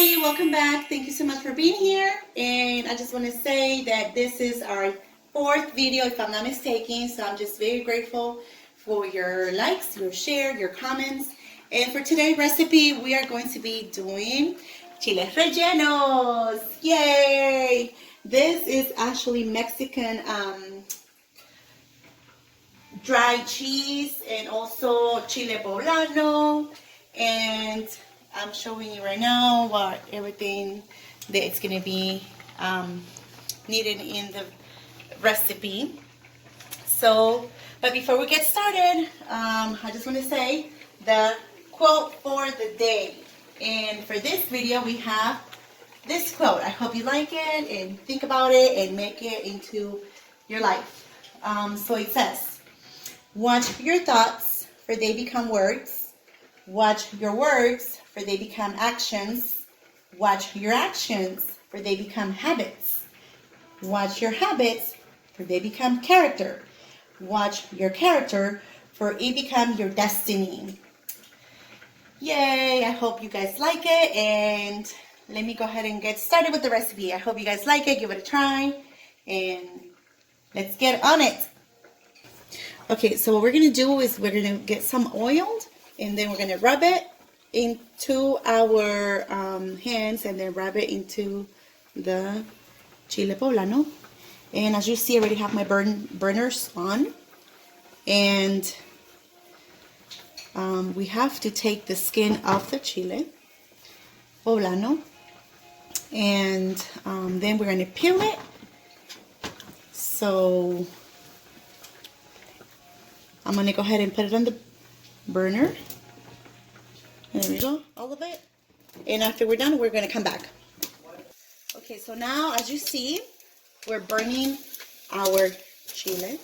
everybody, welcome back. Thank you so much for being here. And I just want to say that this is our fourth video, if I'm not mistaken. So I'm just very grateful for your likes, your share, your comments. And for today's recipe, we are going to be doing chiles rellenos. Yay! This is actually Mexican dried cheese and also chile poblano. And I'm showing you right now what everything that it's going to be needed in the recipe. So, but before we get started, I just want to say the quote for the day. And for this video, we have this quote. I hope you like it and think about it and make it into your life. So it says, watch your thoughts, for they become words. Watch your words, for they become actions. Watch your actions, for they become habits. Watch your habits, for they become character. Watch your character, for it becomes your destiny. Yay! I hope you guys like it, and let me go ahead and get started with the recipe. I hope you guys like it. Give it a try, and let's get on it. Okay, so what we're going to do is we're going to get some oil, and then we're going to rub it into our hands, and then rub it into the chile poblano. And as you see, I already have my burners on. And we have to take the skin off the chile poblano. And then we're going to peel it. So I'm going to go ahead and put it on the burner. There we go, all of it. And after we're done, we're going to come back. Okay, so now as you see, we're burning our chile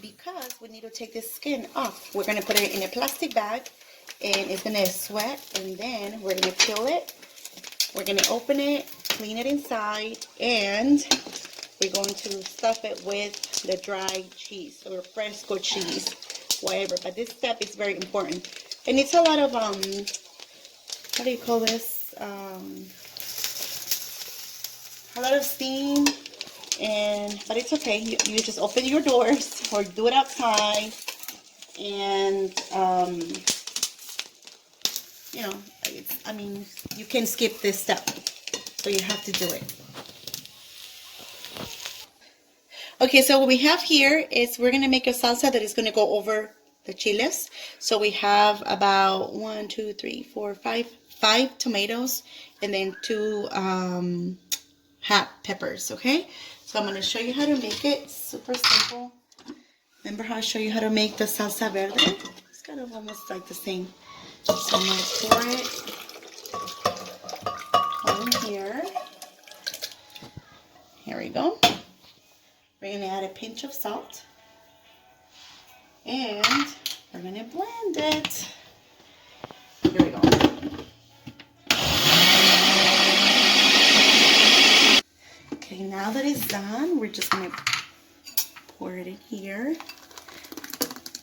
because we need to take the skin off. We're going to put it in a plastic bag and it's going to sweat, and then we're going to peel it. We're going to open it, clean it inside, and we're going to stuff it with the dried cheese or fresco cheese, whatever. But this step is very important. And it's a lot of, how do you call this? A lot of steam, but it's okay. You just open your doors or do it outside. And, you know, you can skip this step. So you have to do it. Okay, so what we have here is we're going to make a salsa that is going to go over the chiles. So we have about 5 tomatoes, and then 2 hot peppers. Okay, so I'm going to show you how to make it. Super simple. Remember how I showed you how to make the salsa verde? It's kind of almost like the same. So I'm going to pour it on here. Here we go. We're going to add a pinch of salt. And we're going to blend it. Here we go. Okay, now that it's done, we're just going to pour it in here.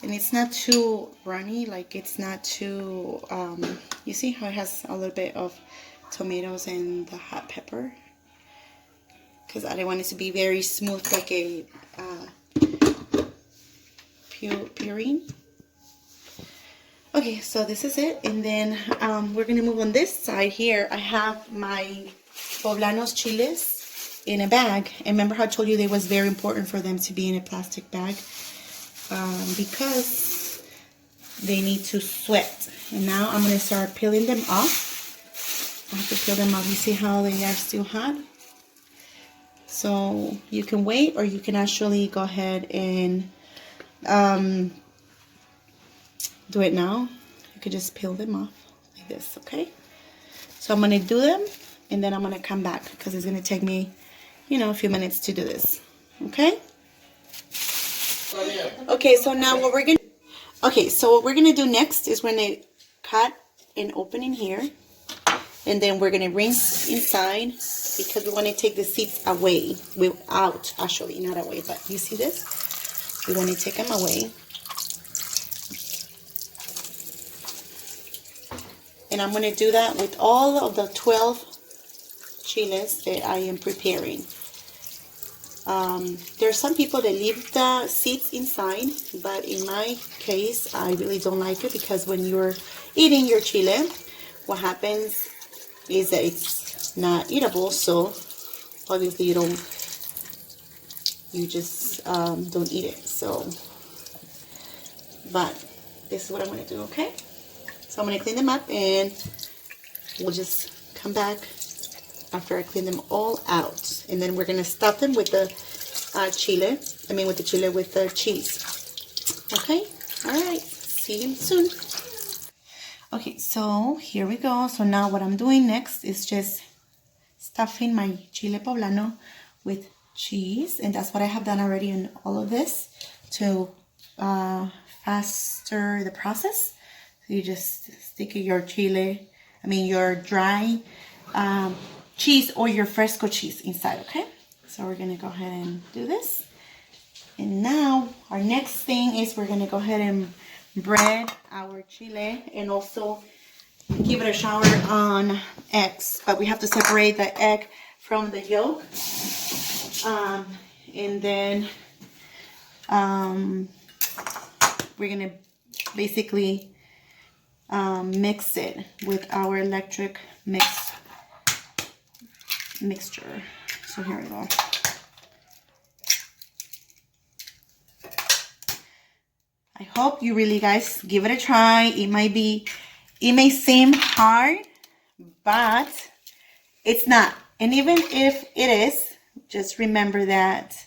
And it's not too runny, like it's not too, you see how it has a little bit of tomatoes and the hot pepper? Because I don't want it to be very smooth, like a puree. Okay, so this is it, and then we're gonna move on this side here. I have my poblanos chiles in a bag, and remember how I told you it was very important for them to be in a plastic bag because they need to sweat. And now I'm gonna start peeling them off. I have to peel them off. You see how they are still hot? So you can wait, or you can actually go ahead and do it now. You could just peel them off like this, okay? So I'm going to do them, and then I'm going to come back because it's going to take me, you know, a few minutes to do this, okay? Okay, so now what we're going to, do next is we're going to cut an opening here, and then we're going to rinse inside because we want to take the seeds away, out actually, not away, but you see this? We want to take them away. And I'm going to do that with all of the 12 chiles that I am preparing. There are some people that leave the seeds inside, but in my case, I really don't like it, because when you're eating your chile, what happens is that it's not eatable. So obviously you just don't eat it. So, but this is what I'm going to do, okay? So I'm going to clean them up, and we'll just come back after I clean them all out. And then we're going to stuff them with the with the cheese. Okay? All right. See you soon. Okay, so here we go. So now what I'm doing next is just stuffing my chile poblano with cheese. And that's what I have done already in all of this to faster the process. So you just stick your your dry cheese or your fresco cheese inside, okay? So we're gonna go ahead and do this. And now our next thing is we're gonna go ahead and bread our chile and also give it a shower on eggs. But we have to separate the egg from the yolk. And then we're gonna basically mix it with our electric mixture. So here we go. I hope you really guys give it a try. It may seem hard, but it's not. And even if it is, just remember that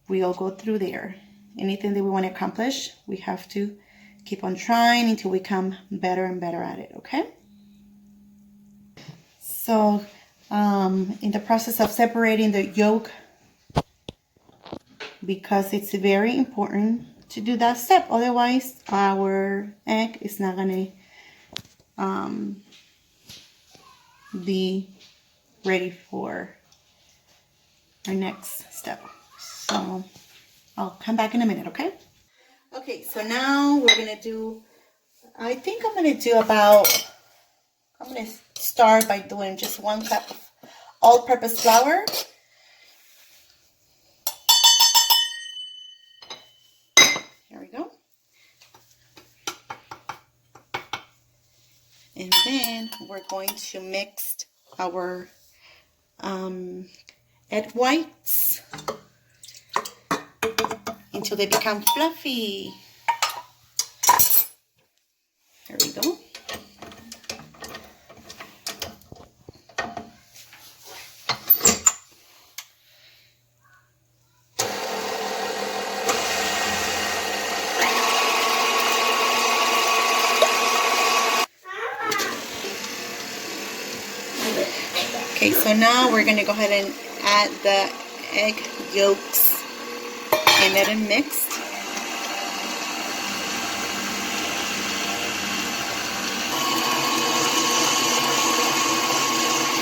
we all go through there. Anything that we want to accomplish, we have to keep on trying until we become better and better at it, okay? So, in the process of separating the yolk, because it's very important to do that step, otherwise our egg is not gonna be ready for our next step. So I'll come back in a minute, okay? Okay, so now we're gonna do, I think I'm gonna start by doing just 1 cup of all-purpose flour. Here we go. And then we're going to mix our egg whites until they become fluffy. There we go. Okay, so now we're going to go ahead and add the egg yolks and let it mix.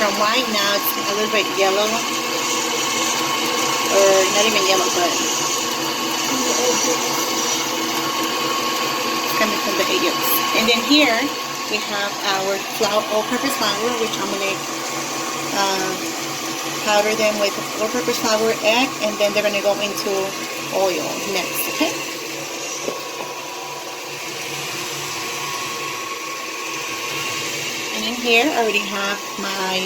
From white now it's a little bit yellow, or not even yellow, but coming from the egg yolks. And then here we have our all-purpose flour, which I'm going to powder them with all-purpose flour, egg, and then they're going to go into oil next, okay? And in here I already have my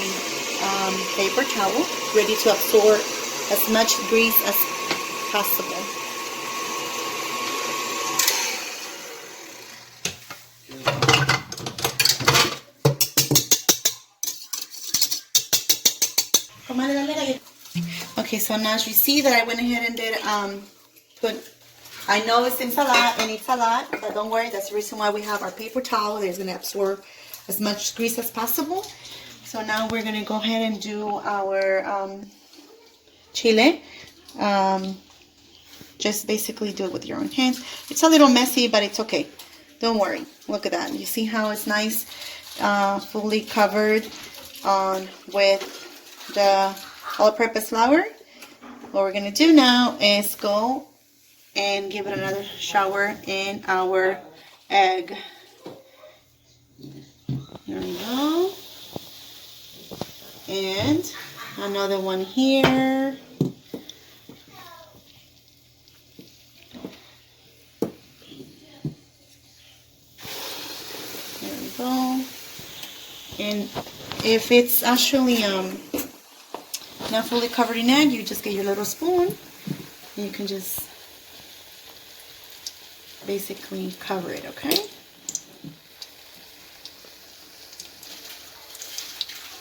paper towel ready to absorb as much grease as possible. Okay, so now as you see that I went ahead and did I know it seems a lot and it's a lot, but don't worry, that's the reason why we have our paper towel. It's going to absorb as much grease as possible. So now we're going to go ahead and do our chile. Just basically do it with your own hands. It's a little messy, but it's okay. Don't worry. Look at that. You see how it's nice, fully covered with the all-purpose flour. What we're going to do now is go and give it another shower in our egg. There we go. And another one here. There we go. And if it's actually not fully covered in egg, you just get your little spoon and you can just basically cover it, okay?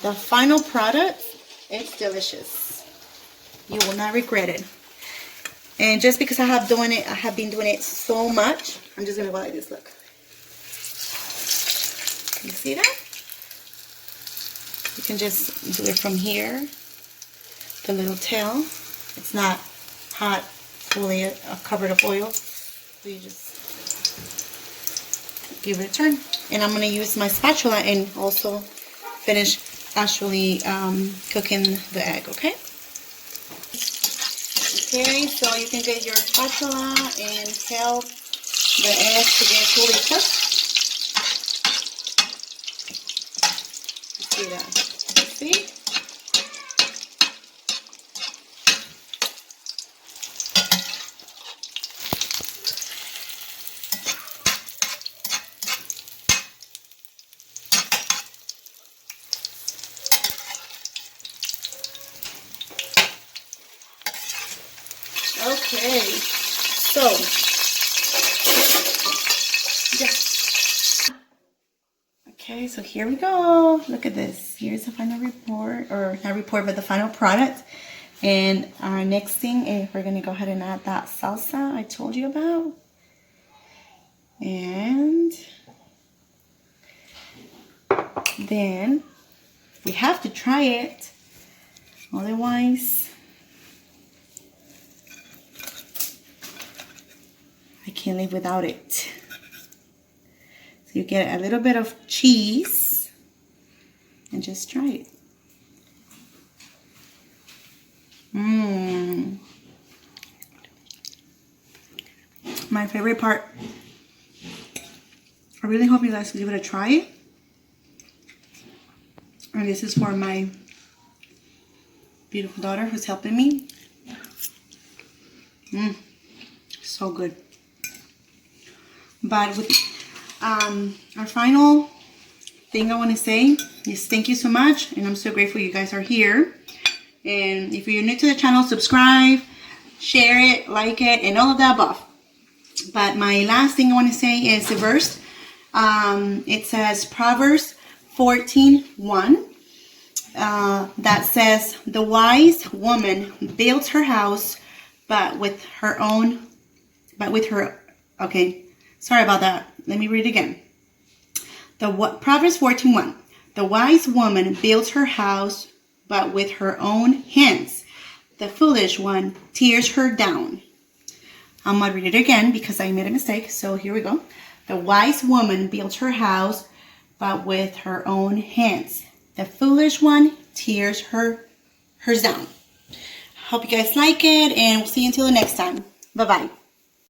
The final product, it's delicious. You will not regret it. And just because I have been doing it so much, I'm just gonna go like this, look. You see that? You can just do it from here, the little tail. It's not hot, fully covered of oil. So you just give it a turn. And I'm gonna use my spatula and also finish actually cooking the egg, okay? Okay, so you can get your spatula and help the egg to get fully cooked. See that? See? Okay, so yes. Okay, so here we go. Look at this. Here's the final report, or not report, but the final product. And our next thing is we're gonna go ahead and add that salsa I told you about. And then we have to try it. Otherwise, I can't live without it. So you get a little bit of cheese and just try it. Mmm. My favorite part. I really hope you guys give it a try. And this is for my beautiful daughter who's helping me. Mmm. So good. But with our final thing I want to say is thank you so much, and I'm so grateful you guys are here. And if you're new to the channel, subscribe, share it, like it, and all of the above. But my last thing I want to say is the verse. It says Proverbs 14:1. That says, "The wise woman builds her house, okay. Sorry about that. Let me read it again. Proverbs 14:1. The wise woman builds her house, but with her own hands. The foolish one tears her down." I'm going to read it again because I made a mistake. So here we go. The wise woman builds her house, but with her own hands. The foolish one tears hers down. Hope you guys like it, and we'll see you until the next time. Bye-bye.